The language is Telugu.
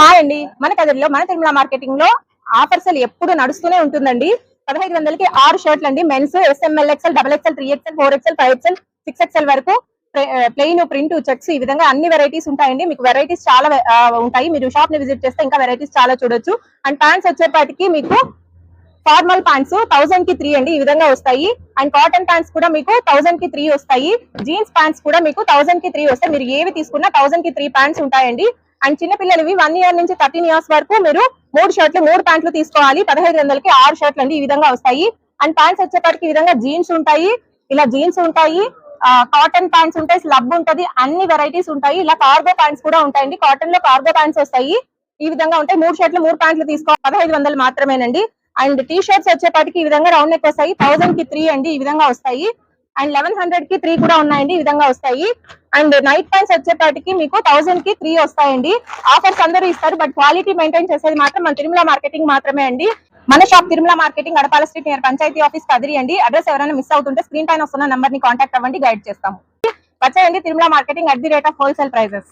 హాయ్ అండి, మన కదిరిలో మన తిరుమల మార్కెటింగ్ లో ఆఫర్స్ ఎప్పుడు నడుస్తూనే ఉంటుందండి. 1500కి 6 షర్ట్లు అండి. Men's SML XL XXL 3XL 4XL 5XL 6XL వరకు ప్లెయిన్ ప్రింట్ చెక్స్ ఈ విధంగా అన్ని వెరైటీస్ ఉంటాయండి. మీకు వెరైటీస్ చాలా ఉంటాయి. మీరు షాప్ ని విజిట్ చేస్తే ఇంకా వెరైటీస్ చాలా చూడొచ్చు. అండ్ ప్యాంట్స్ వచ్చేపాటికి మీకు ఫార్మల్ ప్యాంట్స్ 1000 కి 3 అండి ఈ విధంగా వస్తాయి. అండ్ కాటన్ ప్యాంట్స్ కూడా మీకు 1000 కి 3 వస్తాయి. జీన్స్ ప్యాంట్స్ కూడా మీకు 1000 కి 3 వస్తాయి. మీరు ఏవి తీసుకున్నా 1000 కి 3 ప్యాంట్స్ ఉంటాయండి. అండ్ చిన్న పిల్లలవి 1 ఇయర్ నుంచి 13 ఇయర్స్ వరకు మీరు 3 షర్ట్లు 3 ప్యాంట్లు తీసుకోవాలి. 1500కి 6 షర్ట్లు అండి ఈ విధంగా వస్తాయి. అండ్ ప్యాంట్స్ వచ్చేప్పటికి ఈ విధంగా జీన్స్ ఉంటాయి, ఇలా జీన్స్ ఉంటాయి, కాటన్ ప్యాంట్స్ ఉంటాయి, స్లబ్ ఉంటది, అన్ని వెరైటీస్ ఉంటాయి. ఇలా కార్గో ప్యాంట్స్ కూడా ఉంటాయండి. కాటన్ లో కార్గో ప్యాంట్స్ వస్తాయి ఈ విధంగా ఉంటాయి. 3 షర్ట్లు 3 ప్యాంట్లు తీసుకోవాలి. 1500 మాత్రమేనండి. అండ్ టీ షర్ట్స్ వచ్చేపాటికి ఈ విధంగా రౌండ్ నెక్ వస్తాయి. 1000 కి 3 అండి ఈ విధంగా వస్తాయి. అండ్ 1100 కి 3 కూడా ఉన్నాయండి ఈ విధంగా వస్తాయి. అండ్ నైట్ ప్యాంట్స్ వచ్చేపాటికి మీకు 1000 కి 3 వస్తాయండి. ఆఫర్స్ అందరూ ఇస్తారు, బట్ క్వాలిటీ మెయింటైన్ చేసేది మాత్రం మన తిరుమల మార్కెటింగ్ మాత్రమే అండి. మన shop Tirumala marketing Adapala street near panchayat office Kadiri అండి. అడ్రస్ ఎవరైనా మిస్ అవుతుంటే స్క్రీన్ పైన వస్తున్న నంబర్ ని కాంటాక్ట్ అవ్వండి, గైడ్ చేస్తాము. వచ్చేయండి తిరుమల మార్కెటింగ్ @హోల్సేల్ ప్రైజెస్.